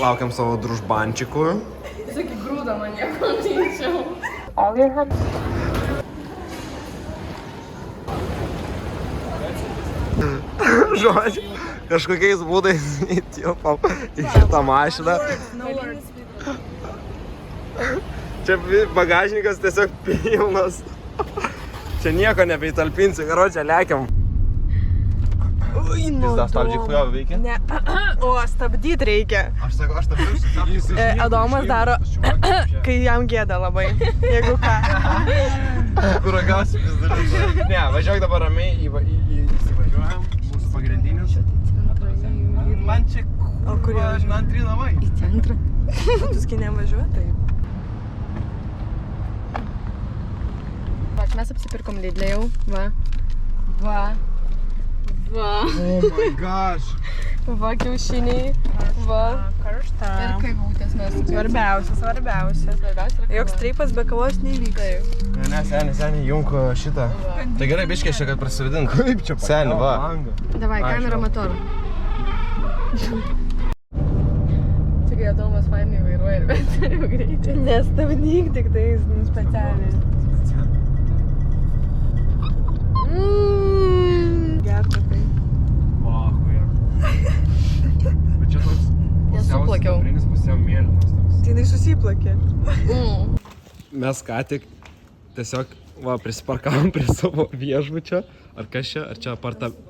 laukiam savo družbančikų. Sakai, grūda man nieko neįčiau. Žodžiu, kažkokiais būdais įtilpam į šitą mašiną. Čia bagažnikas tiesiog pilnas. Čia nieko nebeįtalpinsi, karočią, lekiam. Jis dar stabdžiai chujovą veikia? Ne, o stabdyt reikia. Aš sakau, aš stabdžiu. Adomas daro, kai jam gėda labai, jeigu ką. Kur ragausi vis dalykai. Ne, važiuok dabar ramiai, įsivažiuojam, mūsų pagrindinis. Man čia antri namai. Į centrą. Tu skiniam važiuoji, taip. Mes apsipirkom Lidl'e jau, va. Va. Oh my gosh. Va, kiaušiniai, va. Karšta. Ir kaivutės mes. Svarbiausia. Joks streipas be kavos neįvyks. Ne, seniai, junk šitą. Tai gerai, biškėšia, kad prasividink. Kaip čia? Seniai, va. Davai, kamera motorą. Čia kai Adomas fainai vairuoja ir bet greitai. Nestabdyk tik tais, specialiai. Gerta tai. Vahuja. Bet čia toks Nesuplakiau. pusiau mėlynas toks. Tai jinai susiplakė. Mes ką tik tiesiog prisiparkavom prie savo viešbučio. Ar kas čia? Ar čia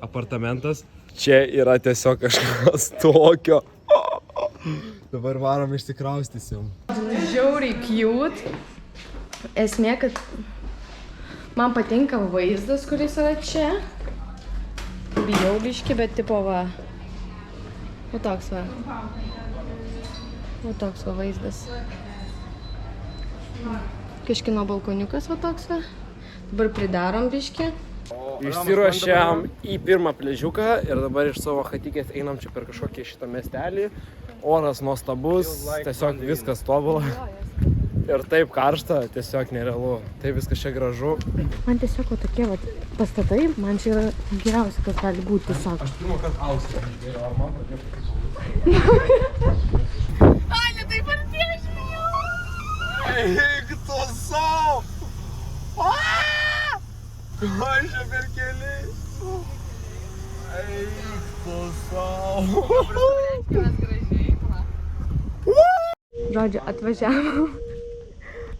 apartamentas? Čia yra tiesiog kažkas tokio. Dabar varom išsikraustysim. Žiauriai cute. Esmė, kad man patinka vaizdas, kuris yra čia. Bijau biški, bet tipo va. O toks va. O toks va vaizdas. Kažkino balkoniukas va toks va. Dabar pridarom biški. Išsiruošėm į pirmą pliažiuką ir dabar iš savo chatikės einam čia per kažkokį šitą miestelį. Oras nuostabus, tiesiog viskas tobula. Ir taip karšta, tiesiog nerealu. Taip viskas čia gražu. Man tiesiog va tokie va pastatai, man čia yra geriausia, kas gali būti tiesiog. Aš pirmą kartą Austriją išgėriau, ar man pradėjo priklausyti. Ai, ne taip artėja, žinau. Eik tu sau! Aš čia per keliai. Eik tu sau! Žodžiu,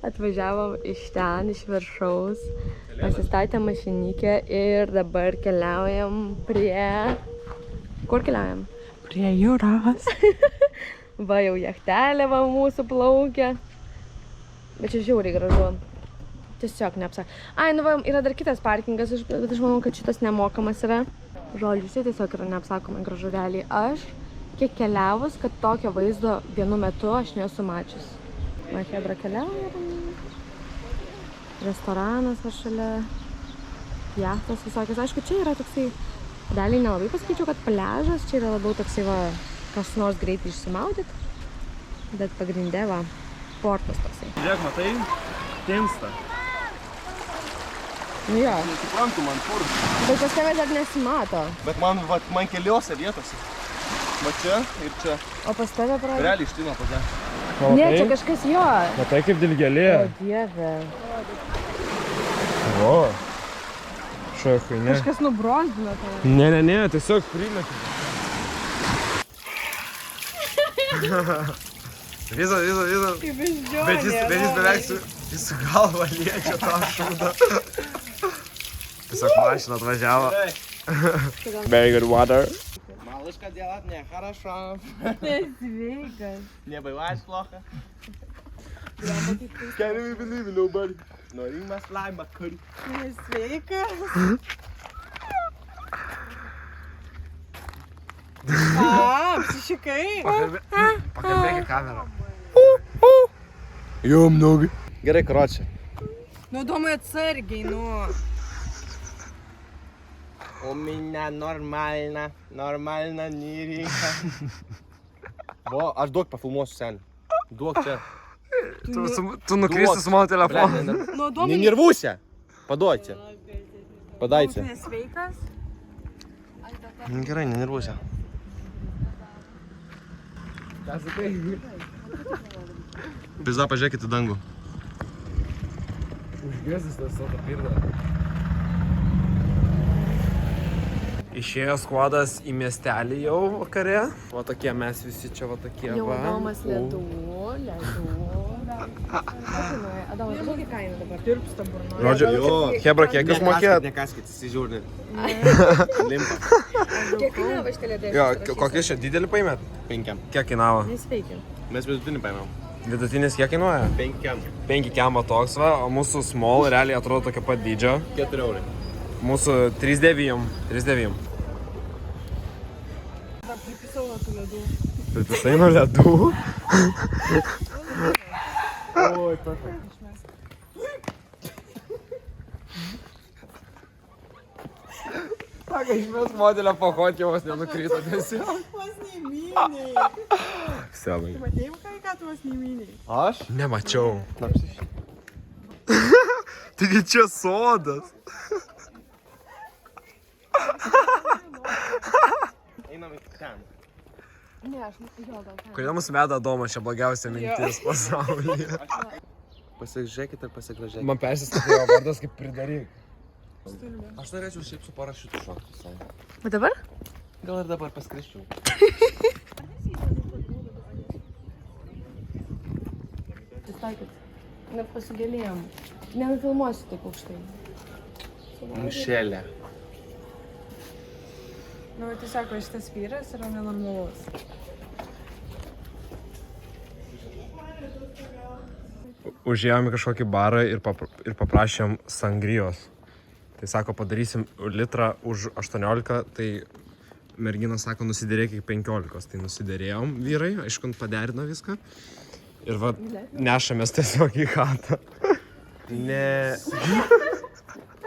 atvažiavom iš ten, iš viršaus, pasistatėm mašinykę ir dabar keliaujam prie... Kur keliaujam? Prie jūros. Va, jau jachtelė va mūsų plaukia. Bet čia žiauriai gražu. Tiesiog neapsak. Ai, nu va, yra dar kitas parkingas, bet aš manau, kad šitas nemokamas yra. Žodžiu, čia tiesiog yra neapsakomai gražu realiai. Aš kiek keliavus, kad tokio vaizdo vienu metu aš nesu mačius. Va, Hedra keliaujam. Restoranas va šalia. Jachtos visokios. Aišku, čia yra toksai, daliai nelabai pasakyčiau, kad pliažas. Čia yra labiau toksai va, kas nors greitai išsimaudyt. Bet pagrinde va, portas toksai. Žiūrėk, matai? Tinsta. Nu jo. Nesuprantu, man kur. Bet pas tavęs dar nesimato. Bet man keliose vietose. Va čia ir čia. O pas tave pradė? Realiai ištino pažė. Ne, čia kažkas jo. Matai kaip dilgelė. O dieve. O. Šokai, ne? Kažkas nubrozdino tave. Ne, tiesiog primetė. Visas. Kaip išdžionė. Bet jis beveik su galva liečia tą šūdą. Tiesiog mašina atvažiavo. Very good water. Малышка делать нехорошо. Sveikas. Не бывает плохо. Can't even believe in nobody. Norim mes laimą kuri. Sveikas. Apsišikai. Pakalbėk į kamerą. Jo, mnogi. Gerai, karočią. Nu, domai atsargiai, nu. У меня нормально нерika. Во, aš duok pafilmuosiu seniai. Duok čia. Tu nukristi su mano telefonu. Nu, domai. Нервуйся. Подойте. Подайте. Nesveikas. Gerai, nenervuosia. Ką sakai? Pizda, pažiūrėkit į dangų. Užgėsis tas savo pirdą. Išėjo skuodas į miestelį jau vakare. Va tokie mes visi čia, va tokie va. Jau Adomas ledų. Adomas, kokia kaina dabar? Tirpsta burnoje. Žodžiu, Hebra, kiek jūs mokėjot? Nekaskit, įsižiūrė. Limpa. Kiek kainavo šitą ledį? Jo, kokį čia didelį paimėt? 5. Kiek kainavo? Nesveikim. Mes vidutinį paėmėm. Vidutinis kiek kainuoja? 5 kiam. 5 kemba toks va, o mūsų small realiai atrodo tokio pat dydžio. 4 eurai. Mūsų 3,9. Pripisau nuo tų ledų. Pripisai nuo ledų? Oi, perfekt. Saka, išmės modelio pahotkė vos nenukrito tiesiog. Tuos neiminiai. Senai. Matėjai, ką tuos neiminiai? Aš? Nemačiau. Taigi čia sodas. Einam į ten. Ne, aš jo gal ten. Kodėl mus veda Adomas, čia blogiausia mintis pasaulyje. Pasižiūrėkit ir pasigražėkit. Man persistatėjo vardas kaip pridaryk. Aš norėčiau šiaip su parašiutu šokti visai. O dabar? Gal ir dabar paskrisčiau. Susitaikit. Nepasigėlėjom. Nenufilmuosiu taip aukštai. Mišelė. Nu, tiesiog šitas vyras yra nenormalus. Užėjom į kažkokį barą ir paprašėm sangrijos. Tai sako, padarysim litrą už 18, tai mergina sako, nusidėrėk iki 15. Tai nusidėrėjom vyrai, aišku, paderino viską. Ir va, nešamės tiesiog į chatą. Ne.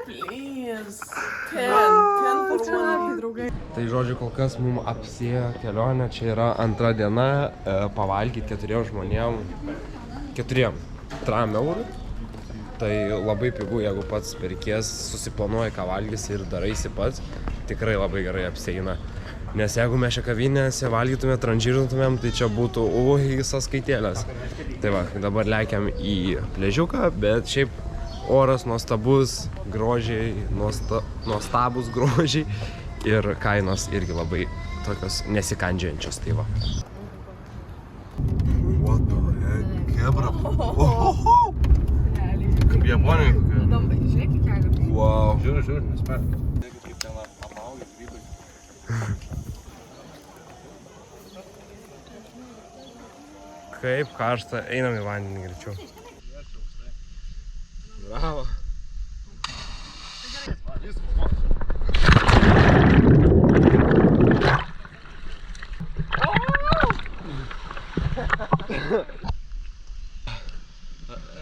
Please. 10 for one, draugai. Tai žodžiu, kol kas mums apsėjo kelionė. Čia yra antra diena, pavalgyti 4 žmonėm. 4 eurų. Tai labai pigu, jeigu pats perkės, susiplanuoji, ką valgysi ir daraisi pats, tikrai labai gerai apsieina. Nes jeigu mes šią kavinėse valgytume, tranžyrintumėm, tai čia būtų sąskaitėlės. Tai va, dabar lekiam į Pliažiuką, bet šiaip oras nuostabus, grožiai, nuostabus grožiai ir kainos irgi labai tokios nesikandžiančios. Tai va. What the heck? Hebra. Kaip Japonija kokia. Dombai, žiūrėk į kelią. Wow. Žiūri, nespėr. Žiūrėkit, kaip ten apaugia grybai. Kaip karšta, einam į vandenį greičiau. Bravo.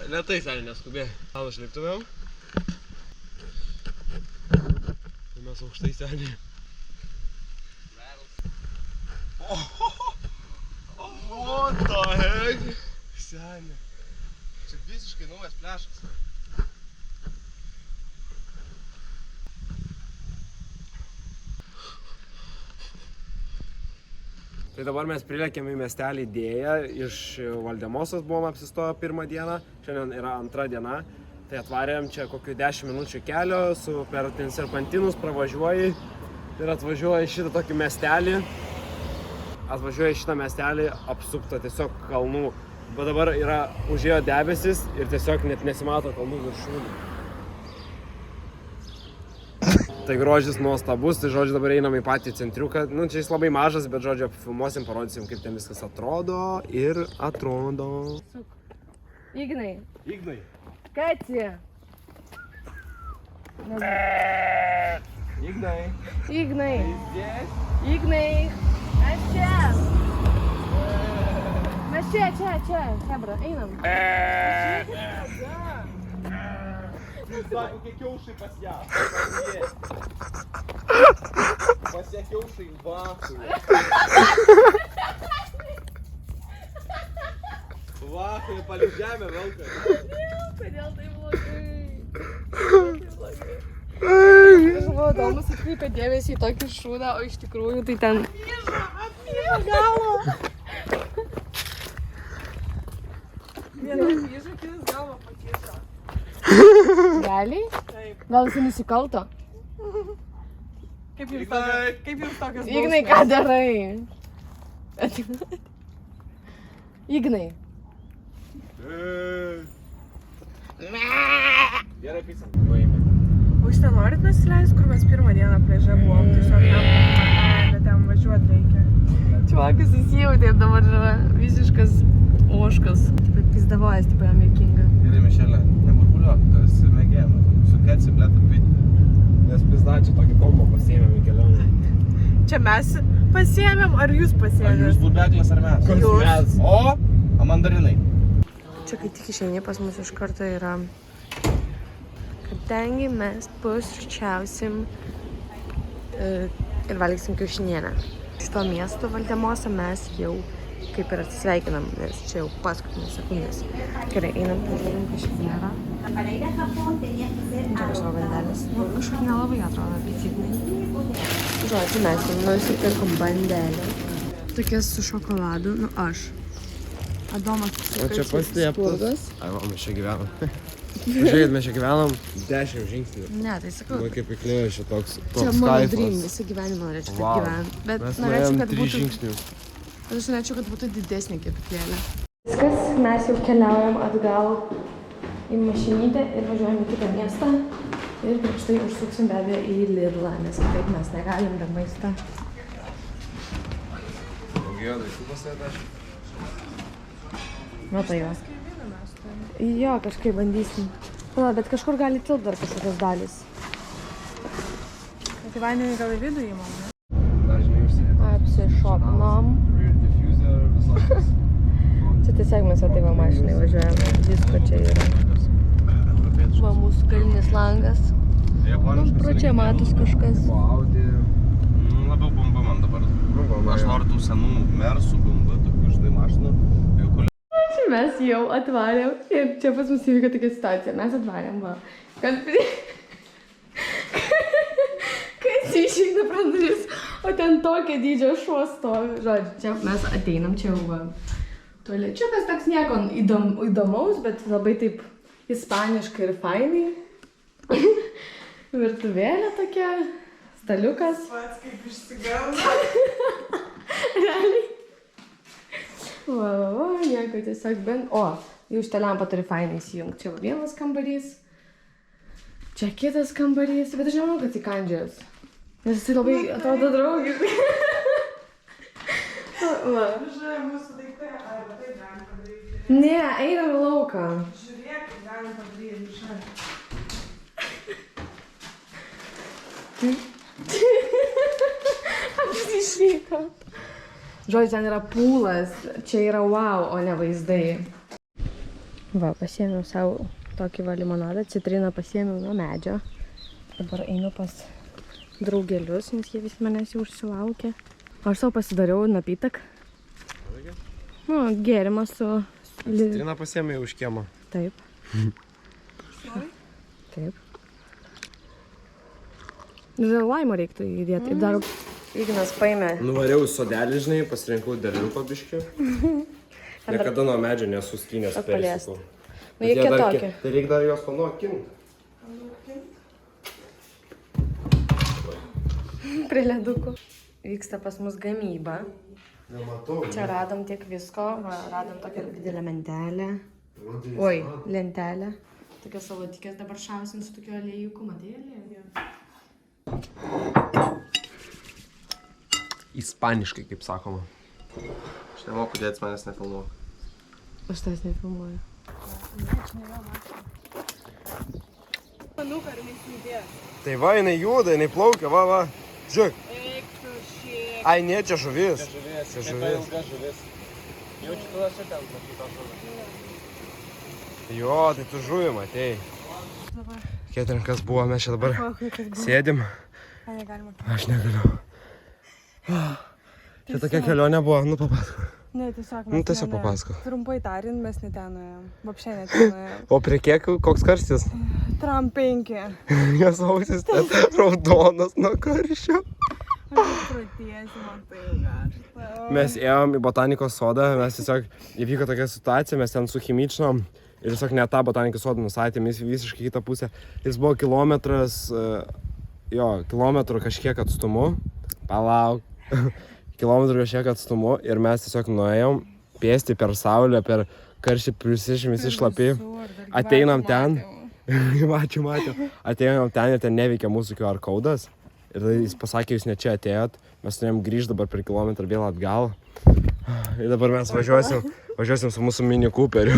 Lėtai, seniai, neskubė. Gal užliptumėm? Tai mes aukštai, seniai. What the heck? Seniai. Čia visiškai naujas pliažas. Tai dabar mes prilėkėm į miestelį Idėją, iš Valdemosas buvom apsistoję pirmą dieną, šiandien yra antra diena. Tai atvarėm čia kokių 10 minučių kelio, per serpantinus pravažiuoji ir atvažiuoji šitą tokį miestelį. Atvažiuoji šitą miestelį apsuptą tiesiog kalnų, bet dabar yra užėjo debesis ir tiesiog net nesimato kalnų viršūnė. Tai grožis nuostabus, tai žodžiu dabar einam į patį centriuką. Nu, čia jis labai mažas, bet žodžiu filmuosim, parodysim, kaip ten viskas atrodo ir atrodo. Ignai. Ignai. Kati. Ignai. Ignai. Ignai. Mes čia. Mes čia. Hebra, einam. Sako, kokie kiaušai pas ją. Pas ją kiaušai vachui. Vachui palei žemę velka. Kodėl tai blogai? Aš galvoju, Domas atkreipė dėmesį į tokį šūdą, o iš tikrųjų tai ten... Realiai? Taip. Gal jis nusikalto? Kaip jums tokios Ignai, ką darai? Ignai. Gerai, pysam. O jūs ten norit nusileist, kur mes pirmą dieną pliaže buvom? Tiesiog bet ten važiuot reikia. Čiuakas įsijautė ir dabar yra visiškas oškas. Taip pizdavojas, taip jam juokinga. Gerai, Mišelė, neburbuliuok, tu esi mėgėjama. Sukėsi plėtą pyti. Nes pizdačią tokį kombo pasiėmėm į kelionę. Čia mes pasiėmėm, ar jūs Ar pasiėmėt? jūs burbeklis ar mes? Jūs. Mes. O mandarinai. Čia kai tik išeini pas mus iš karto yra, kadangi mes pusryčiausim ir valgysim kiaušinienę. Iš to miesto Valdemoso mes jau kaip ir atsisveikinam, nes čia jau paskutinės sekundės. Gerai, einam, pažiūrim kiaušinienę. Čia savo bandelės. Nu, kažkaip nelabai atrodo apetitinai. Žodžiu, mes jau nusipirkom bandelę. Tokias su šokoladu, nu aš. Adomas O čia paslėptas. skurdas. Ai, va, mes čia gyvenam. Žiūrėkit, mes čia gyvenam 10 žingsnių. Ne, tai sakau, Nu, kaip įklėjo šitoks čia mano kaifas. dream, visą gyvenimą norėčiau taip Wow. gyventi. Bet Mes norėčiau, nuėjom kad 3 būtų... žingsnius. Bet aš norėčiau, kad būtų didesnė kepyklėlė. Viskas, mes jau keliaujam atgal į mašinytę ir važiuojam į kitą miestą. Ir prieš tai užsuksim be abejo į Lidlą, nes kitaip mes negalim be maisto. Daugėjo daiktų pasėdaš. Matai jo. Jo, kažkaip bandysim. Pala, bet kažkur gali tilpt dar kažkokios dalys. Tai vandenį gal į vidų įmam, ne? Dažnai užsidėti. Apsišopinom. Rear diffuser, visokios. Čia tiesiog mes va taip va mašinai važiuojam. Visko čia yra. Va mūsų galinis langas. Pro čia matos kažkas. Po Audi. Labiau bomba man dabar. Bomba, Aš jo. noriu tų senų mersų bomba, tokių žinai mašinų. Mes jau atvarėm ir čia pas mus įvyko tokia situacija. Mes atvarėm, va. Kad išeina pro duris, o ten tokio dydžio šuo stovi. Žodžiu, čia mes ateinam, čia jau va. Tualečiukas toks nieko įdomaus, bet labai taip ispaniškai ir fainai. Virtuvėlė tokia, staliukas. Pats kaip išsigauna. Realiai. Va, nieko tiesiog bent. O, jau šitą lempą turi fainai įsijungti. Čia va vienas kambarys. Čia kitas kambarys. Bet aš nemanau, kad įkandžias. Nes jisai labai atrodo draugiškai. Va. Žiūrėk, mūsų daiktai, arba taip galim padaryti. Ne, einam į lauką. Žiūrėk, kaip galim padaryti. Žiūrėk. Apsišyko. Žodžiu, ten yra pūlas, čia yra wow, o ne vaizdai. Va, pasiėmiau savo tokį va limonadą, citriną pasiėmiau nuo medžio. Dabar einu pas draugelius, nes jie visi manęs jau užsilaukė. O aš savo pasidariau napitak. Nu, gėrimas su... Citriną pasiėmė už kiemą. Taip. Taip. Dėl laimo reiktų įdėti. Ir dar Ignas paėmė. Nuvariau į sodelį, žinai, pasirinkau derliuko biškį. Niekada nuo medžio nesuskynęs Paliest. persikų. Nu, jie kitokie. Tai reikia dar juos panokinti. Prie ledukų. Vyksta pas mus gamyba. Nematau. Čia radom tiek visko. Va, radom tokią didelę mentelę. Oi, lentelę. Tokios salatikės dabar šausim su tokiu aliejuku. Matai aliejų? Ispaniškai, kaip sakoma. Aš nemoku dėtis, manęs nefilmuok. Aš tavęs nefilmuoju. Manuką, ar jis judės? Tai va, jinai juda, jinai plaukia, va, va. Žiūrėk. Eik tu šiek. Ai, ne, čia žuvis. Čia žuvis. Jaučiu, tu esi ten, matyt, Jo, tai tu žuvį matei. Ketrin, kas buvo, mes čia dabar sėdim. Negalima. Aš negaliu. Čia tokia kelionė buvo, nu papasakok. Ne, tiesiog mes Nu, tiesiog ne, ne. papasakok. Trumpai tariant, mes ne ten nuėjom. Vapšė ne ten nuėjom. O prie kiek, koks karštis? Tram 5. Jos ausis ten raudonas nuo karščio. Aš protėsiu, man tai jau karšta. Mes ėjom į botanikos sodą, mes tiesiog įvyko tokia situacija, mes ten su chimičinom Ir tiesiog ne tą botanikos sodą nustatėm, jis visiškai kitą pusę. Jis buvo kilometrų kažkiek atstumu. Palauk. Kilometrų kažkiek atstumu ir mes tiesiog nuėjom pėsti per saulę, per karštį prisišim visi šlapi. Ateinam ten. Mačiau. Ateinam ten ir ten neveikia mūsų QR kodas. Ir jis pasakė, jūs ne čia atėjot. Mes turėjom grįžti dabar per kilometrą vėl atgal. Ir dabar mes važiuosim su mūsų Mini Cooperiu.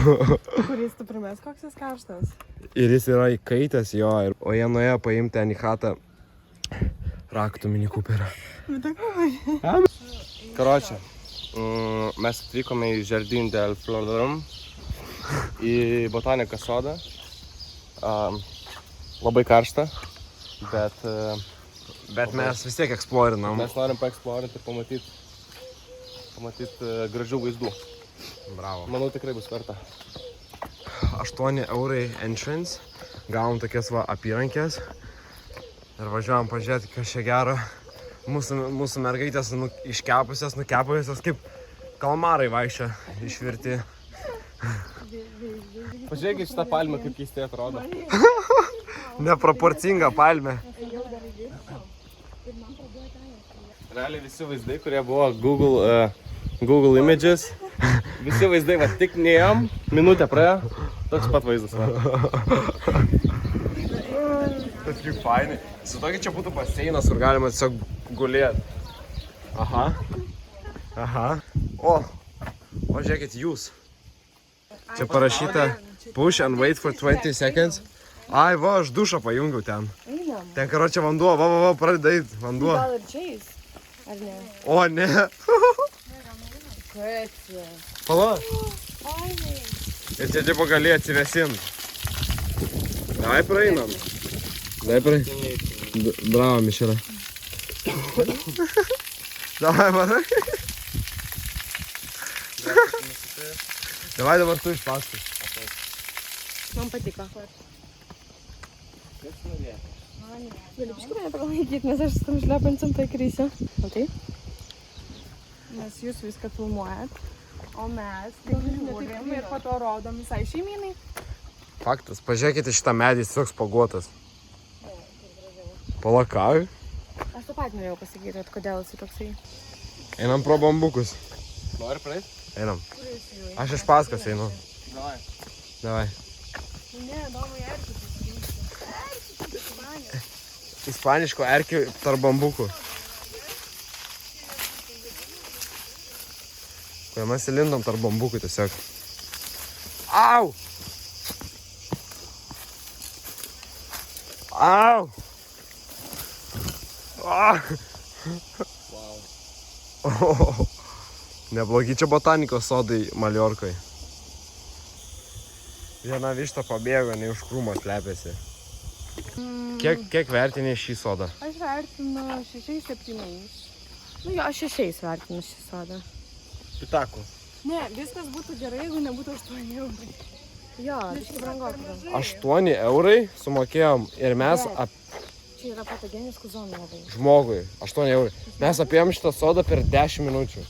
Kuris tu primės, koks jis karštas? Ir jis yra įkaitęs jo. O jie nuėjo paimti ten į chatą raktų Mini Cooperio. Karočią, mes atvykome į Jardin del Florum, į botanikos sodą. Labai karšta, Bet mes vis tiek eksplorinam. mes norim paeksplorinti ir pamatyti gražių vaizdų. Bravo. Manau, tikrai bus verta. 8 eurai entrance. Gavom tokias va apyrankės. Ir važiuojam pažiūrėti, kas čia gero. Mūsų mergaitės iškepusios, nukepusios, kaip kalmarai vaikščia išvirti. Pažiūrėkit šitą palmę, kaip keistai atrodo. Neproporcinga palmė. Realiai visi vaizdai, kurie buvo Google Images, visi vaizdai, va tik neėjom, minutę praėjo, toks pat vaizdas. Va. Tas kaip fainai. Su tokia čia būtų baseinas, kur galima tiesiog gulėti. Aha. O žiūrėkit jūs. Čia parašyta push and wait for 20 seconds. Ai, va, aš dušą pajungiau ten. Einam. Ten karočią vanduo, va, pradeda eit vanduo. Gal ir čia jis? Ar ne? O, ne. Kad. Pala. Ir čia tipo gali atsivėsint. Davai praeinam. Bravo, Mišelė. Davai, matai. Davai dabar tu iš paskui. Man patiko. Galiu biškį mane pralaikyti, nes aš su tam šlepančiam tai krysiu. Matai? Nes jūs viską filmuojat, o mes tik žiūrim ir po to rodom visai šeimynai. Faktas, pažiūrėkite šitą medį, jis toks paguotas. Palakauju. Aš tą pat norėjau pasakyti, kodėl esi toksai. Einam pro bambukus. Nori praeit? Einam. Aš iš paskos einu. Davai. Ne, domai erkių. Ispaniško erkių tarp bambukų. Kai mes įlindom tarp bambukų tiesiog. Au! Au! Wow. Neblogi čia botanikos sodai Maliorkoj. Viena višta pabėgo, ne už krūmo slepiasi. Kiek vertini šį sodą? Aš vertinu 6-7. Nu jo, aš 6 vertinu šį sodą. Pitakų. Ne, viskas būtų gerai, jeigu nebūtų 8 eurai. Jo, biškį brangokai. 8 eurai sumokėjom ir mes Čia yra patogeniškų zonų labai. žmogui 8 eurai. Mes apėjom šitą sodą per 10 minučių.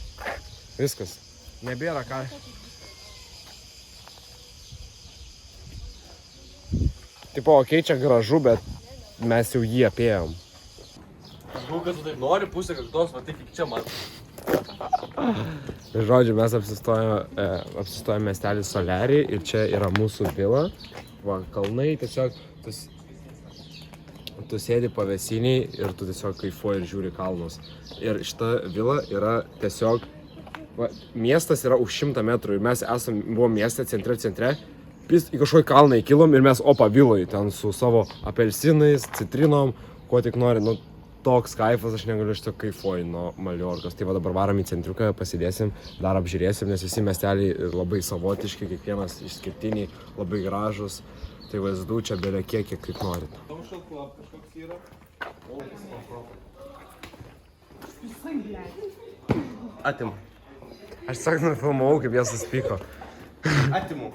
Viskas. Nebėra ką. Tipo, okei, čia gražu, bet mes jau jį apėjom. Aš galvoju, kad tu taip nori pusę kaktos, va tik iki čia man. Žodžiu, mes apsistojame miestelį Solerį ir čia yra mūsų vila. Va, kalnai tiesiog, tu sėdi pavėsiniai ir tu tiesiog kaifuoji ir žiūri kalnus. Ir šita vila yra tiesiog, va, miestas yra už 100 metrų ir mes buvom mieste centre. Į kažkokį kalną įkilom ir mes viloj ten su savo apelsinais, citrinom, kuo tik nori. Nu, toks kaifas, aš negaliu šito kaifuoju nuo Maliorkos. Tai va dabar varom į centriuką, pasidėsim, dar apžiūrėsim, nes visi miesteliai labai savotiški, kiekvienas išskirtiniai, labai gražus. Tai vaizdų čia belia kiek kaip norit. Atimu. Aš tiesiog nufilmavau, kaip jie suspyko. Atimu.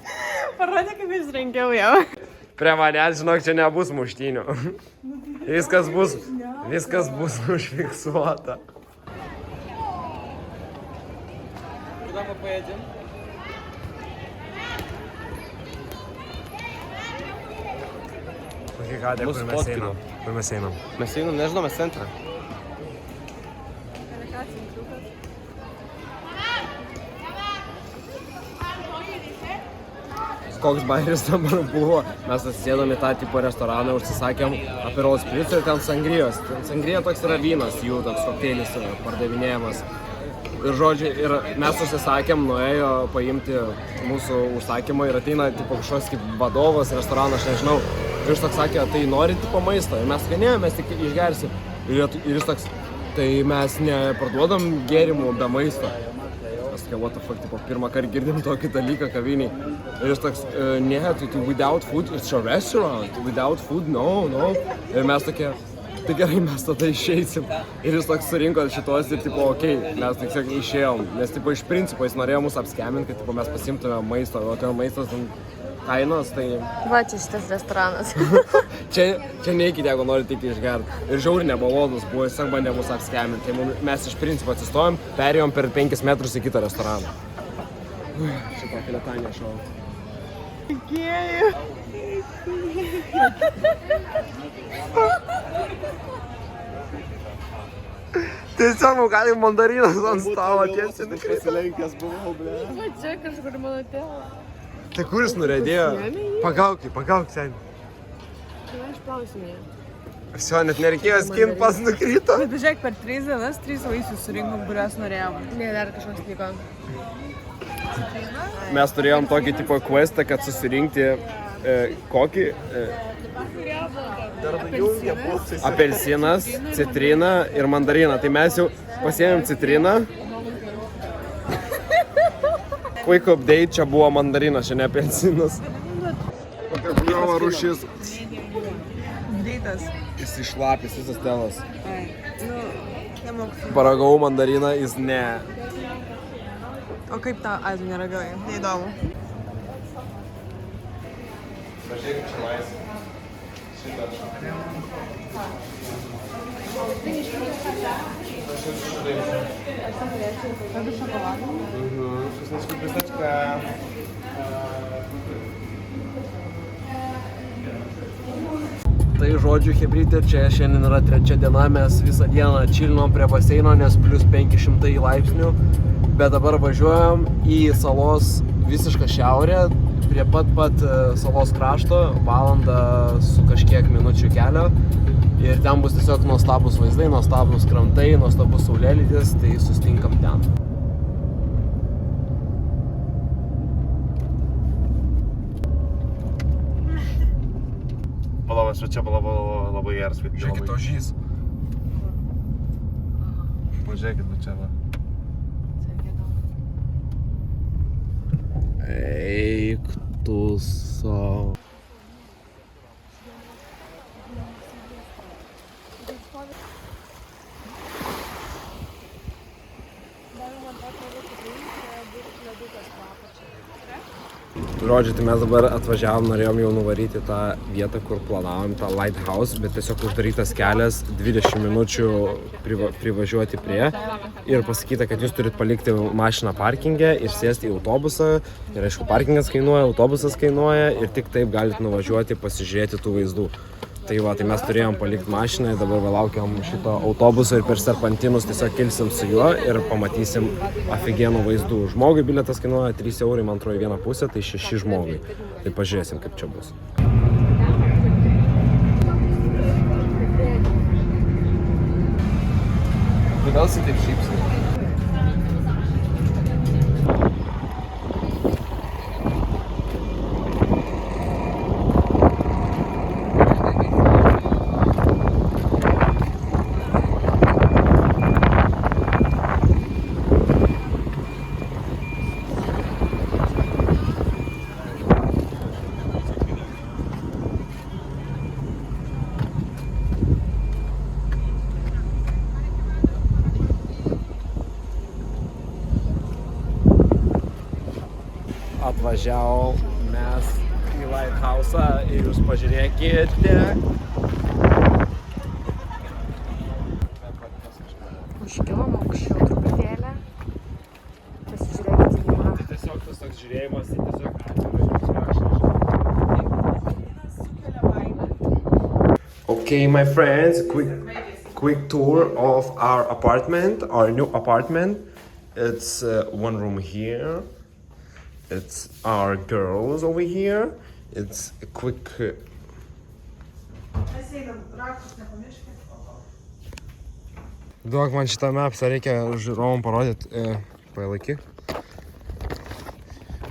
Parodė, kaip išrenkiau jau. Prie manęs, žinok, čia nebus muštynių. Viskas bus užfiksuota. Куда мы поедем? Brigadė, Mus kur mes fotkino. einam. Kur mes einam. Mes einam, nežinau, mes centrą. Koks bairis dabar buvo. Mes atsisėdom į tą tipo restoraną, užsisakėm Aperol Spritz ir ten sangrijos. Ten sangrija toks yra vynas, jų toks kokteilis pardavinėjamas. Ir žodžiu, ir mes užsisakėm, nuėjo paimti mūsų užsakymą ir ateina tipo kažkoks kaip vadovas restorano, aš nežinau. Ir jis toks sakė, tai nori tipo maisto. Ir mes sakė, ne, mes tik išgersim. Ir jis toks, tai mes neparduodam gėrimų be maisto. Mes sakė, what the fuck, tipo, pirmą kartą girdim tokį dalyką kaviniai. Ir jis toks, ne, tai without food, it's a restaurant, without food, no. Ir mes tokie, tai gerai, mes tada išeisim. Ir jis toks surinko šitos ir tipo, okei, mes tiesiog išėjom. Nes tipo iš principo jis norėjo mus apskeminti, kad tipo, mes pasimtume maisto, o ten maistas kainos, tai... Va, čia šitas restoranas. Čia neikite, jeigu norite tik išgerti. Ir žiauri nebalodus buvo, jis bandė mus apskeminti. Tai mes iš principo atsistojom, perėjom per 5 metrus į kitą restoraną. Šitą keletanę šau. Tiesiog galim mandarinas ant stalo tiesiai nukrito. Pasilenkęs buvau, ble. Va, čia kažkur mano tėvą. Tai kur jis nurėdėjo? Pagauk, seniai. Tai aš klausimėjau. Visio net nereikėjo skint, pas nukrito. Bet žiūrėk, per 3 dienas 3 vaisius surinkom, kuriuos norėjom. Ne, dar kažkoks liko. Mes turėjom tokį tipo questą, kad susirinkti kokį? Apelsinas, citrina ir mandarina. Tai mes jau pasiėmėm citriną. Quick update, čia buvo mandarinas, čia ne apelsinas. Kokia bliova rūšis. Greitas. Jis išlapis visas telas. Nu, nemoku. Paragavau mandariną, jis ne. O kaip tau, ai, tu neragavai? Neįdomu. Pažiūrėk, čia mais. Tai žodžiu, hebrytė, čia šiandien yra 3 diena, mes visą dieną čilinom prie baseino, nes plus 500 laipsnių. Bet dabar važiuojam į salos visišką šiaurę, prie pat salos krašto, valandą su kažkiek minučių kelio. Ir ten bus tiesiog nuostabus vaizdai, nuostabus krantai, nuostabus saulėlydis, tai susitinkam ten. Palavas, čia labai geras video. Žiūrėkit, ožys. Pažiūrėkit, čia va. Eik tu savo. Žodžiu, tai mes dabar atvažiavom, norėjom jau nuvaryti tą vietą, kur planavom, tą lighthouse, bet tiesiog uždarytas kelias, 20 minučių privažiuoti prie ir pasakyta, kad jūs turit palikti mašiną parkinge ir sėsti į autobusą. Ir aišku, parkingas kainuoja, autobusas kainuoja ir tik taip galit nuvažiuoti, pasižiūrėti tų vaizdų. Tai va, tai mes turėjom palikti mašiną ir dabar laukiam šito autobuso ir per serpantinus tiesiog kilsim su juo ir pamatysim afigienų vaizdų. Žmogui bilietas kainuoja 3 eurai, man atrodo, į vieną pusę, tai 6 žmogui. Tai pažiūrėsim, kaip čia bus. Kodėl jis taip šypsi? Atvažiavau mes į lighthouse'ą ir jūs pažiūrėkite. Užkilom aukščiau truputėlį. Pasižiūrėkite į jūrą. Tiesiog tas toks žiūrėjimas į tiesiog atvirą jūros kraštą. Okay, my friends, quick tour of our apartment, our new apartment. It's one room here. It's our girls over here. It's a quick. Duok man šitą mapsą, reikia žiūrovom parodyti. Palaikyk.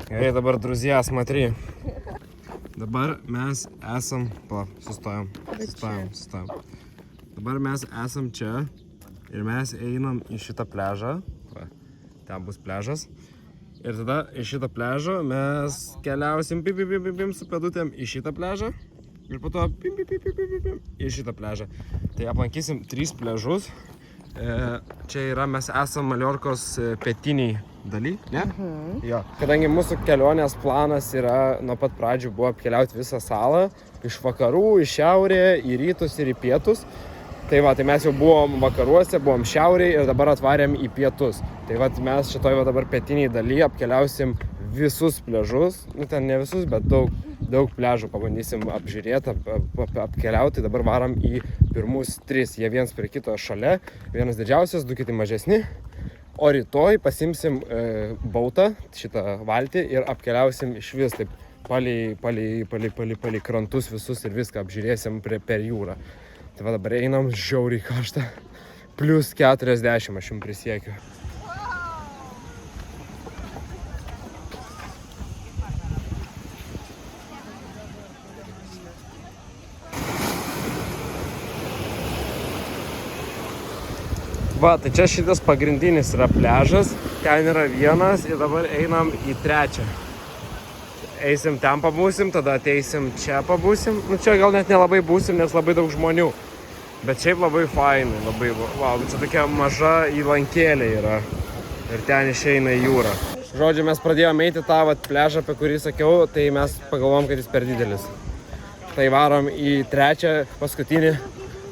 Gerai, dabar, друзья, смотри. Dabar mes esam, sustojam. Dabar mes esam čia ir mes einam į šitą pliažą. Va, ten bus pliažas. Ir tada iš šitą pliažą mes keliausim su pėdutėm į šitą pliažą. Ir po to į šitą pliažą. Tai aplankysim 3 pliažus. Čia yra, mes esam Maliorkos pietiniai daly, ne? Jo. Kadangi mūsų kelionės planas yra, nuo pat pradžių buvo apkeliauti visą salą, iš vakarų, iš šiaurė, į rytus ir į pietus. Tai va, tai mes jau buvom vakaruose, buvom šiaurėje ir dabar atvarėm į pietus. Tai va, mes šitoj va dabar pietiniai daly apkeliausim visus pliažus, nu ten ne visus, bet daug pliažų pabandysim apžiūrėti, apkeliauti. Dabar varam į pirmus 3, jie viens prie kito šalia, vienas didžiausias, 2 kiti mažesni. O rytoj pasimsim bautą, šitą valtį ir apkeliausim iš vis taip palei krantus visus ir viską apžiūrėsim per jūrą. Tai va dabar einam, žiauriai karšta, plius 40, aš jums prisiekiu. Va, tai čia šitas pagrindinis yra pliažas, ten yra vienas ir dabar einam į 3. Eisim ten pabūsim, tada ateisim čia pabūsim. Nu čia gal net nelabai būsim, nes labai daug žmonių. Bet šiaip labai fainai, labai, wow, čia tokia maža įlankėlė yra. Ir ten išeina į jūrą. Žodžiu, mes pradėjome eiti tą pliažą, apie kurį sakiau, tai mes pagalvom, kad jis per didelis. Tai varom į 3, paskutinį,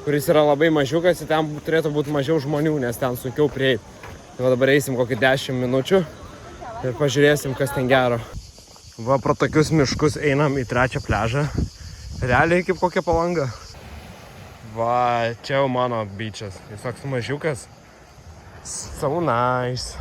kuris yra labai mažiukas, ir ten turėtų būti mažiau žmonių, nes ten sunkiau prieiti. Tai va dabar eisim kokį 10 minučių ir pažiūrėsim, kas ten gero. Va, pro tokius miškus einam į 3 pliažą. Realiai kaip kokia Palanga. Va, čia jau mano beachas. Jis toks mažiukas. So nice.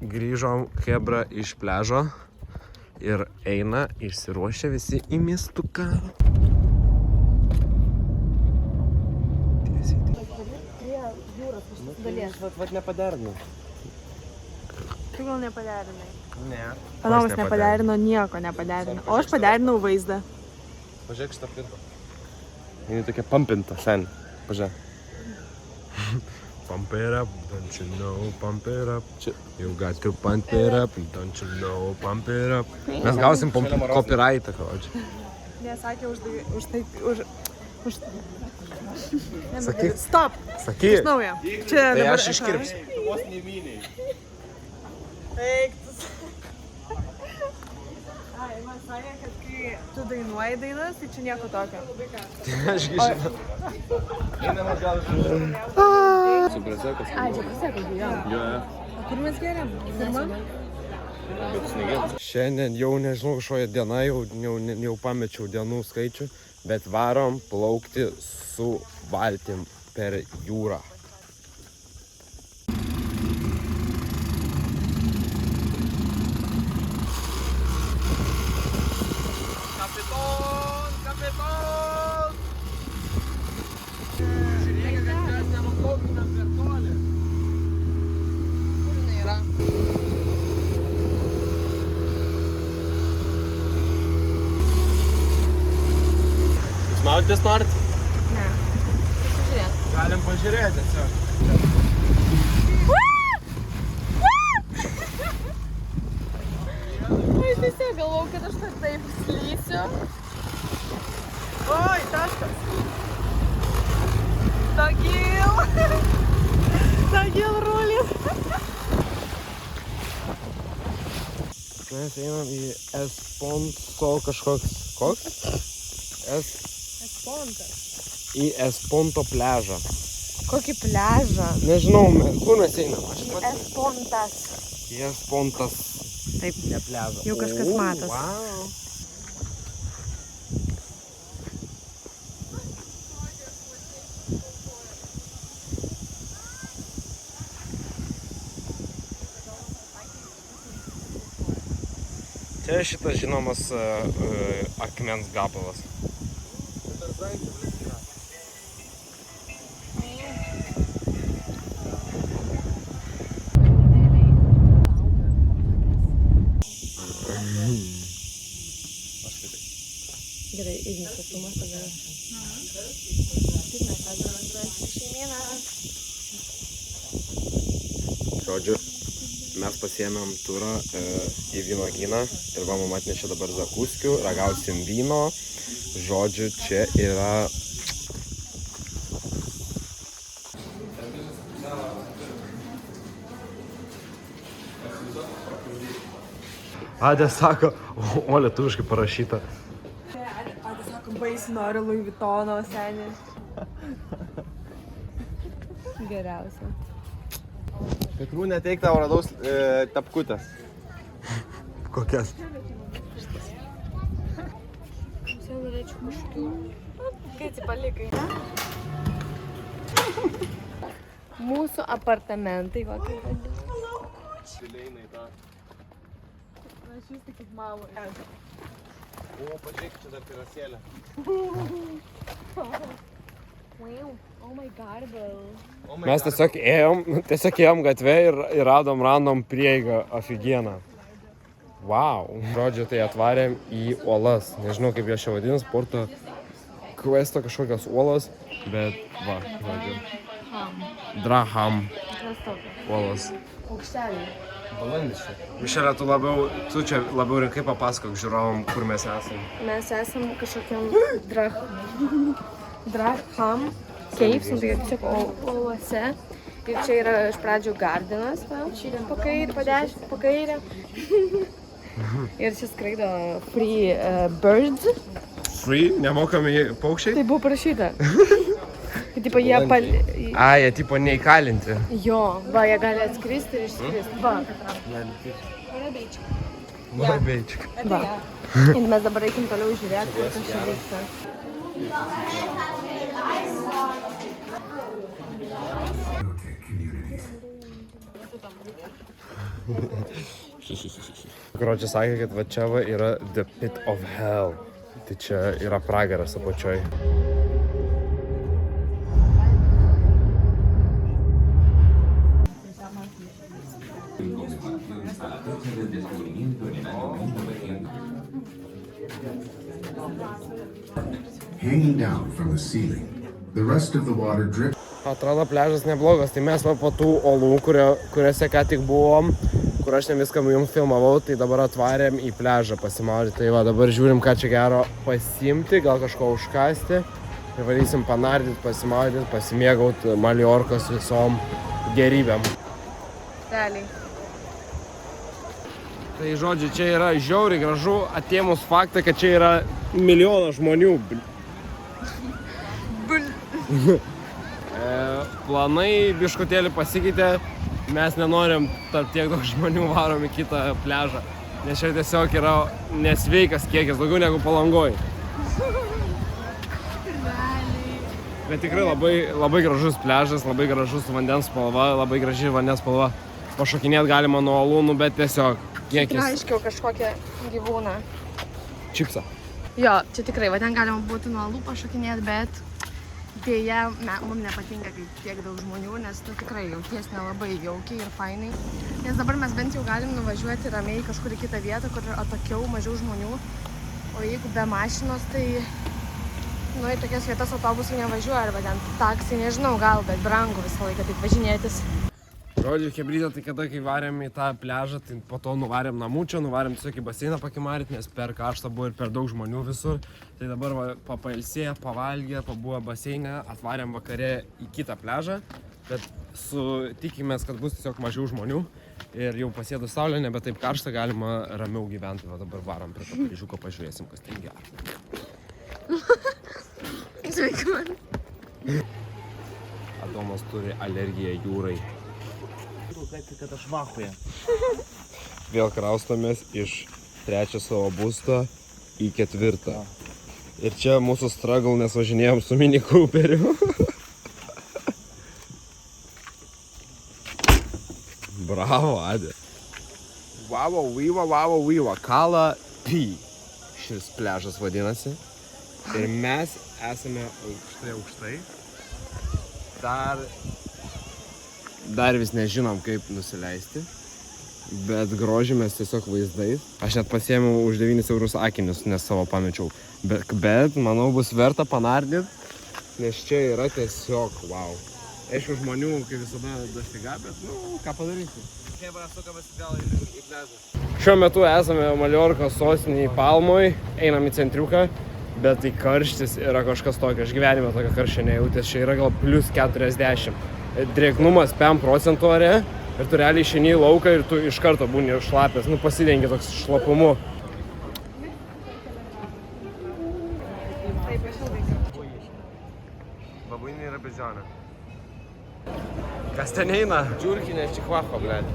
Grįžom chebra iš pliažo ir eina išsiruošę visi į miestuką. Vat nepaderinau. Tu gal nepaderinai? Ne. Adomas nepaderino, nieko nepaderino. O aš paderinau vaizdą. Pažiūrėk šitą pirką. Jis tokia pampinta, sen. Pažiūrėk. Pump it up, don't you know, pump it up. You got to pump it up, don't you know, pump it up. Mes gausim copyrightą, kodžiu. Nesakė už tai. Sakyk. Stop. Sakyk. Iš naujo. Čia Tai dabar. aš iškirpsiu. Eiktus. Ai, man sakė, kad kai tu dainuoji dainas, tai čia nieko tokio. Ašgi žinau. Su prasekas. Ai, čia prasekas, jo. Jo. O kur mes geriam? Pirma? Bet snigėt. Šiandien jau nežinau, kažkokia diena, jau pamečiau dienų skaičių, bet varom plaukti su valtim per jūrą. Maudytis norit? Ne. Pasižiūrėt. Galim pažiūrėti tiesiog. Aš tiesiog galvau, kad aš taip slysiu. Oi, taškas. Tagil rulis. Mes einam į Esponso kažkoks Koks? Espontas. Į Esponto pliažą. Kokį pliažą? Nežinau, kur mes einam. Espontas. Į Espontas. Taip. Ne pliažą. Jau kažkas matos. Wow. Čia šitas žinomas akmens gabalas. Gerai, Ignas filmas tada. Taip mes atvažiuojame šeimyną. Žodžiu, mes pasiėmėm turą į vynuogyną ir va, mama atnešė dabar zakuskių, ragausim vyno. Žodžiu, čia yra... Adė sako, o lietuviškai parašyta. Patys sako, baisi noriu Louis Vuittono senį. Geriausia. Tikrų neteik tau radaus tapkutės. Kokias? Čia norėčiau kažkokių. Kai atsipalikai. Mūsų apartamentai, va kaip vadinasi. Aš vis tik kaip mama. O, pažiūrėk, čia dar terasėlė. Wow, oh my god, bro. Mes tiesiog ėjom gatvę ir radom random prieigą afigieną. Wow. Žodžiu, tai atvarėm į uolas. Nežinau, kaip jie čia vadina, sporto questo kažkokios uolas, bet va, žodžiu. Draham uolas. Aukšteliai. Balandis čia. Mišelė, tu čia labiau rinkai papasakok žiūrovom, kur mes esame. Mes esam kažkokiam Draham caves, tai tiesiog uolose. Ir čia yra iš pradžių gardinas, po kairę. Ir čia skraido free birds. Free? Nemokami paukščiai? Tai buvo parašyta. Tipo jie A, jie tipo neįkalinti. Jo, va, jie gali atskristi ir išskristi. Va. Barbeičik. Va. Ir mes dabar reikim toliau žiūrėti, kas čia vyksta. Kročias sakė, kad va čia va yra the pit of hell. Tai čia yra pragaras apačioj. Hanging down from the ceiling, the rest of the water drips. Atrodo, pliažas neblogas, tai mes va po tų olų, kuriuose ką tik buvom, kur aš ne viską jums filmavau, tai dabar atvarėm į pliažą pasimaudyti. Tai va, dabar žiūrim, ką čia gero pasiimti, gal kažko užkasti ir varysim panardyti, pasimaudyti, pasimėgauti Maliorkos visom gerybėm. Realiai. Tai žodžiu, čia yra žiauriai gražu, atėmus faktą, kad čia yra milijonas žmonių. Planai biškutėlį pasikeitė, mes nenorim tarp tiek daug žmonių varom į kitą pliažą, nes čia tiesiog yra nesveikas kiekis, daugiau negu Palangoj. Bet tikrai labai gražus pliažas, labai gražus vandens spalva, labai graži vandens spalva. Pašokinėt galima nuo olūnų, bet tiesiog kiekis. Aiškiau kažkokią gyvūną. Čipsą. Jo, čia tikrai, va ten galima būtų nuo olų pašokinėti, bet dėja, mums nepatinka, kai tiek daug žmonių, nes tikrai jauties nelabai jaukiai ir fainai. Nes dabar mes bent jau galim nuvažiuoti ramiai kažkur į kitą vietą, kur atokiau, mažiau žmonių. O jeigu be mašinos, tai į tokias vietas autobusai nevažiuoja, arba ten taksi, nežinau, gal, bet brangu visą laiką taip važinėtis. Žodžiu, chebrytė, tai kada kai varėm į tą pliažą, tai po to nuvarėm namų čia, nuvarėm tiesiog į baseiną pakimarit, nes per karštą buvo ir per daug žmonių visur. Tai dabar va, pailsėję, pavalgę, pabuvo baseinę, atvarėm vakare į kitą pliažą, bet tikimės, kad bus tiesiog mažiau žmonių. Ir jau pasėdus saulė, nebe taip karšta, galima ramiau gyventi. Va dabar varom prie to Paryžiuko, pažiūrėsim, kas ten gero. Sveiki man. Adomas turi alergiją jūrai. Kad aš vachuoju. Vėl kraustomės iš 3 savo būsto į 4. Ir čia mūsų struggle, nes važinėjom su Mini Cooperiu. Bravo, Adė. Vavo, vyva, Kala P. Šis pliažas vadinasi. Ir mes esame aukštai. Dar vis nežinom, kaip nusileisti. Bet grožimės tiesiog vaizdais. Aš net pasiėmiau už 9 eurus akinius, nes savo pamečiau. Bet manau, bus verta panardyti, nes čia yra tiesiog wow. Aišku, žmonių, kaip visada, dastiga, bet, ką padarysi. Šiuo metu esame Maliorkos sostinėje Palmoj, einam į centriuką, bet tai karštis yra kažkas tokio. Aš gyvenime tokio karščio nejautęs, čia yra gal plus 40. Drėgnumas 5% ore ir tu realiai išeini į lauką ir tu iš karto būni šlapės, pasidengi toks šlapumu. Babuinė yra bežionė. Kas ten eina? Džiurkinė čihuahua, blėt.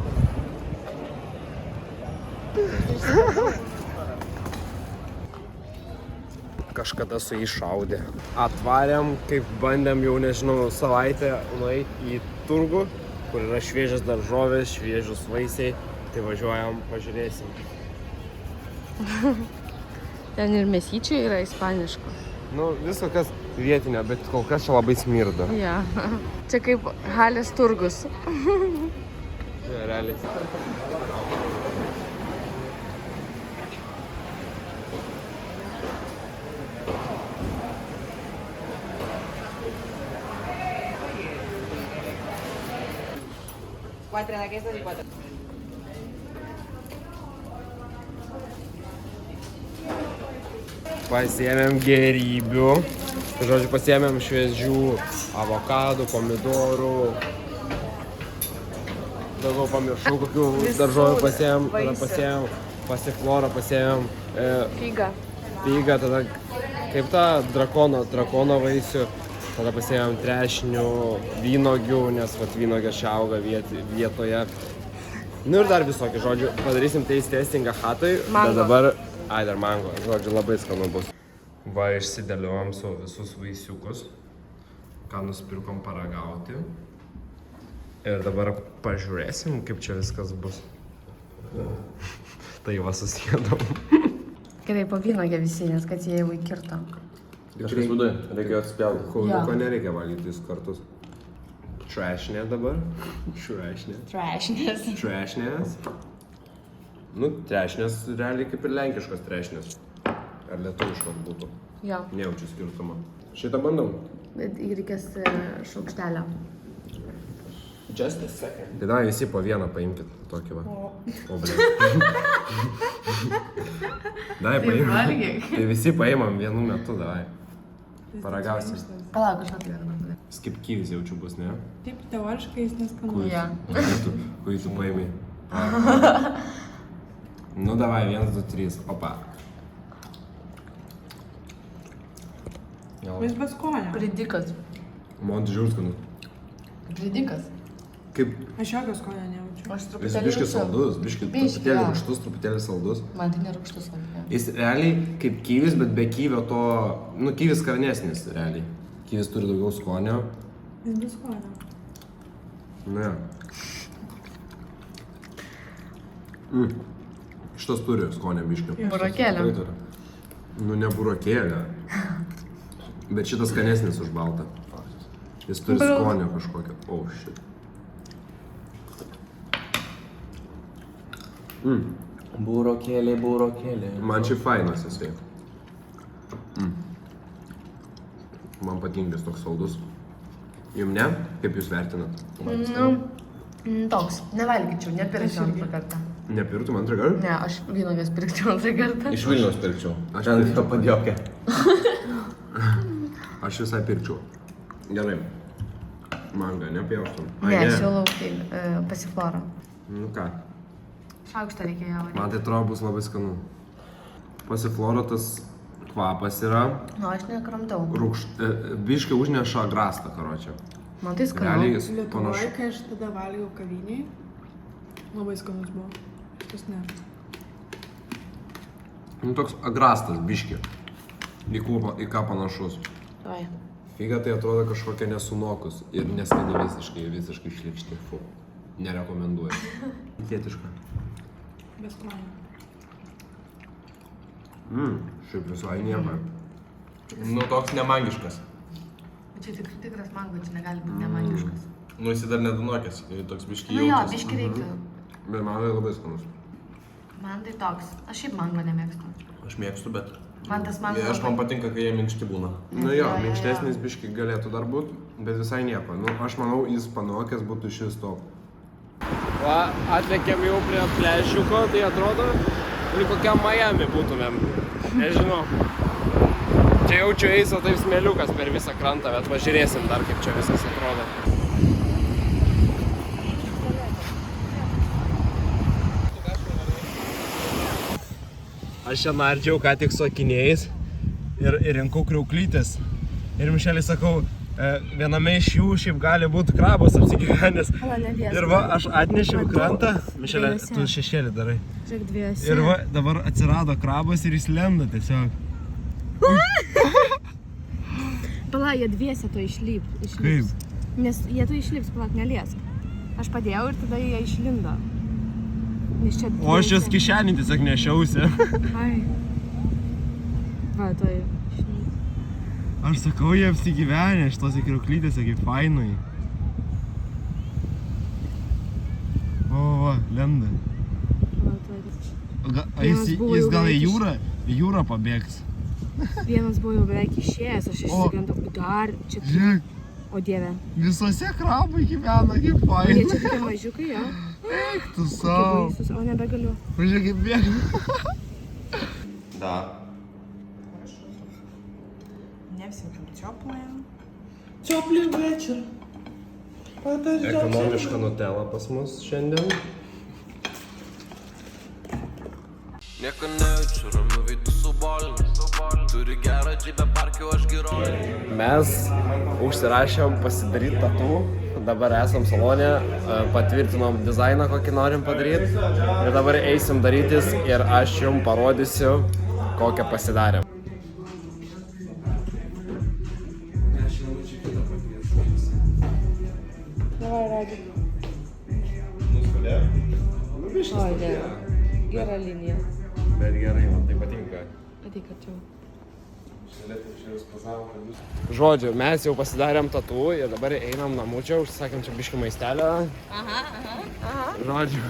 Kažkada su jį šaudė. Atvarėm, kaip bandėm jau, nežinau, savaitę nueiti į turgų, kur yra šviežias daržovės, šviežus vaisiai. Tai važiuojam, pažiūrėsim. Ten ir mesyčiai yra ispaniško. Viso kas vietinio, bet kol kas čia labai smirda. Ja. Čia kaip Halės turgus. Realiai. Cuatro d'aquestes i 4. Pasiėmėm gėrybių. Žodžiu, pasiėmėm šviežių avokadų, pomidorų. Daugiau pamiršau, kokių daržovių pasiėmėm. Tada pasiėmėm pasiflorą, pasiėmėm figą, tada kaip tą drakono vaisių. Tada pasiėmėm trešnių, vynogių, nes vynogės čia auga vietoje. Ir dar visokį, žodžiu, padarysim taste testingą hatoj. Mango. Bet dabar, dar mango, žodžiu, labai skanu bus. Va, išsidėliojom savo visus vaisiukus, ką nusipirkom paragauti. Ir dabar pažiūrėsim, kaip čia viskas bus. Tai va, susėdom. Gerai, po vynogę visi, nes kad jie jau įkirto. Kažkas viduje, reikėjo atspjauti. Kauliuko nereikia valgyti 2 kartus. Trešinė dabar. Trešinės. Trešinės. Trešinės realiai kaip ir lenkiškos trešinės. Ar lietuviškos būtų. Jo. Nejaučiu skirtumą. Šitą bandau. Bet reikės šaukštelio. Just a second. Tai davai visi po vieną paimkit tokį va. O, blė. Davai paimam. Tai visi paimam vienu metu, davai. Paragausim. Palauk, aš atveju. Skipkyvis jaučiu bus, ne? Taip, teoriškai jis neskanus. Ja. Kurį tu paimai. Davai, 1, 2, 3. Opa. Jis be skonio. Pridikas. Man žiūrės skanu. Pridikas. Kaip Aš jokio skonio nejaučiu. Aš jis truputėlį biškis jaučiu. saldus, truputėlį rūgštus, truputėlį saldus. Man tai nerūgštus labai. Jis realiai kaip kivis, bet be kyvio to, kivis skarnesnis realiai. Kivis turi daugiau skonio. Jis be skonio. Ne. Šitas turi skonio biškį. Burokėlė. Ne burokėlė. Bet šitas skanesnis už baltą. Jis turi skonio kažkokio. Oh, shit. Burokėlė. Man čia fainas jisai. Man patinka jis toks saldus. Jum ne? Kaip jūs vertinat? Toks. Nevalgyčiau, nepirkčiau antrą kartą. Nepirktum antrą kartą? Ne, aš vynogės pirkčiau antrą kartą. Iš Vilniaus pirkčiau. Aš Ten pirkčiau. padjokė. Aš visai pirkčiau. Gerai. Mangą nepjaustum. Ne, siūlau pasiflorą. Nu ką, Šaukštą reikėjo varyti. man tai atrodo bus labai skanu. Pasifloro tas kvapas yra, Nu, aš nekramtau. biškai užneša grastą, karočią. Man tai skanu. Realiai jis Lietuvoje, panašu. kai aš tada valgiau kaviniai, labai skanus buvo. Tas ne. Nu toks agrastas, biški. Į ką panašus. Oi. Figa tai atrodo kažkokia nesunokus ir neskani visiškai šlykšti. Fu. Nerekomenduoju. Tietiška. Beskonio. Šiaip visai nieko. Nu, toks nemangiškas. Čia tikras mango, čia negali būti nemagiškas. Nu, jis dar nedunokęs, toks biški Nu jo, jaučiasi. biški reiktų. Bet man tai labai skanus. Man tai toks. Aš šiaip mango nemėgstu. Aš mėgstu, bet... Man tas mango... Man patinka, kai jie minkšti būna. Nu jo, minkštesnis biški galėtų dar būti, bet visai nieko. Nu, aš manau, jis panokęs būtų šis top. Va, atlėkėm jau prie plešiuko, tai atrodo, ir kokiam Miami būtumėm. Nežinau. Čia jaučiu eis, o taip smėliukas per visą krantą, bet pažiūrėsim dar, kaip čia viskas atrodo. Aš čia nardžiau ką tik su akiniais ir rinkau kriauklytes. Ir Mišeliai sakau, viename iš jų šiaip gali būti krabas apsigyvenęs. Ir va, aš atnešiau krantą. Mišelė, tu šešėlį darai. Žiūrėk, dviejose. Ir va, dabar atsirado krabas ir jis lenda tiesiog. Pala, jie dviese to išlips. Kaip? Nes jie to išlips, palak, neliesk. Aš padėjau ir tada jie išlindo. Nes čia O aš jos kišenį tiesiog nešiausi. Ai. Va, tai. Aš sakau, jie apsigyvenę šitose kriauklytėse kaip fainai. Va, lenda. Va, tai. Jis gal į jūrą pabėgs. Vienas buvo jau beveik išėjęs, aš išsigandau. Dar čia. Žiūrėk, O dieve. visose krabai gyvena kaip Jie fainai. čia tokie mažiukai, jo. Eik tu Kaip savo. baisus, o nebegaliu. Pažiūrėk kaip bėga. Da. Не всем там теплые. Теплый вечер. Ekonomiška nutela pas mus šiandien. Nieko nejaučiu, ramiu veidu su boliu. Turi gerą džibę parkiu, aš geroju. Mes užsirašėm pasidaryti tatų, dabar esam salone, patvirtinom dizainą, kokį norim padaryti ir dabar eisim darytis ir aš jums parodysiu, kokią pasidarėm. Davai, Radi. Oi, dieve. Gera linija. Bet gerai, man tai patinka. Ateik arčiau. Žodžiu, mes jau pasidarėm tatų ir dabar einam namučio, užsisakėm čia biškį maistelio. Žodžiu,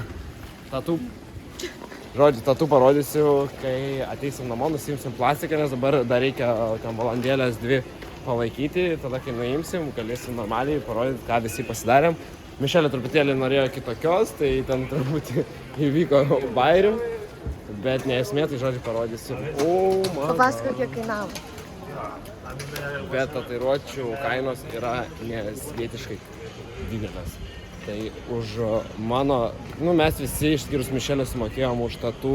tatų parodysiu, kai ateisim namo, nusimsim plastiką, nes dabar dar reikia ten valandėlės 2 palaikyti. Tada, kai nuimsim, galėsim normaliai parodyti, ką visi pasidarėm. Mišelė truputėlį norėjo kitokios, tai ten truputį įvyko bairių. Bet neesmė, tai žodžiu parodysiu. Papasakok, kiek kainavo. Bet tatuiruočių kainos yra nesvietiškai didelės. Tai už mano, mes visi išskyrus Mišelę sumokėjom už tatų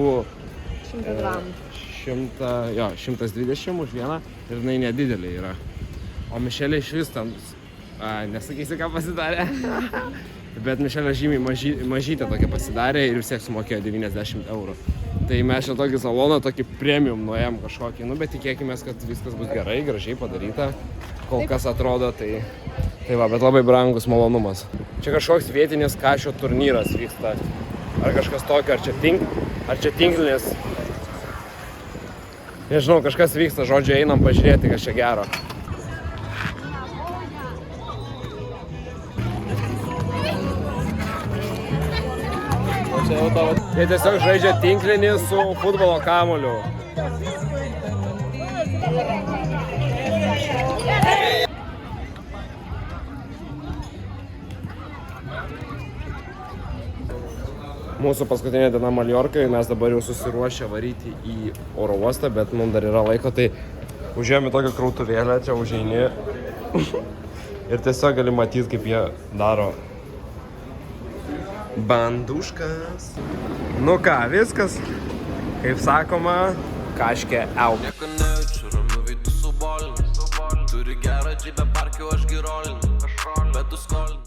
100 gramų. 120 už vieną ir jinai nedidelė yra. O Mišelė iš vis ten, nesakysi ką pasidarė, bet Mišelė žymiai mažytė tokia pasidarė ir vis tiek sumokėjo 90 eurų. Tai mes čia tokį saloną, tokį premium nuėjom kažkokį, bet tikėkime, kad viskas bus gerai, gražiai padaryta, kol kas atrodo, tai va, bet labai brangus malonumas. Čia kažkoks vietinis kašio turnyras vyksta, ar kažkas tokio, ar čia tinklinis. Nežinau, kažkas vyksta, žodžiu, einam pažiūrėti, kas čia gero. Jie tiesiog žaidžia tinklinį su futbolo kamuoliu. Mūsų paskutinė diena Maljorkai, mes dabar jau susiruošę varyti į oro uostą, bet mums dar yra laiko, tai užėjome tokią krautuvėlę, čia užeini ir tiesiog gali matyti, kaip jie daro Banduškas. Nu ką, viskas, kaip sakoma, kažkė out. Nieko nejaučiu, ramiu veidu su bolinu. Turi gerą džibę parkį, o aš girolinu. Bet tu skolinu.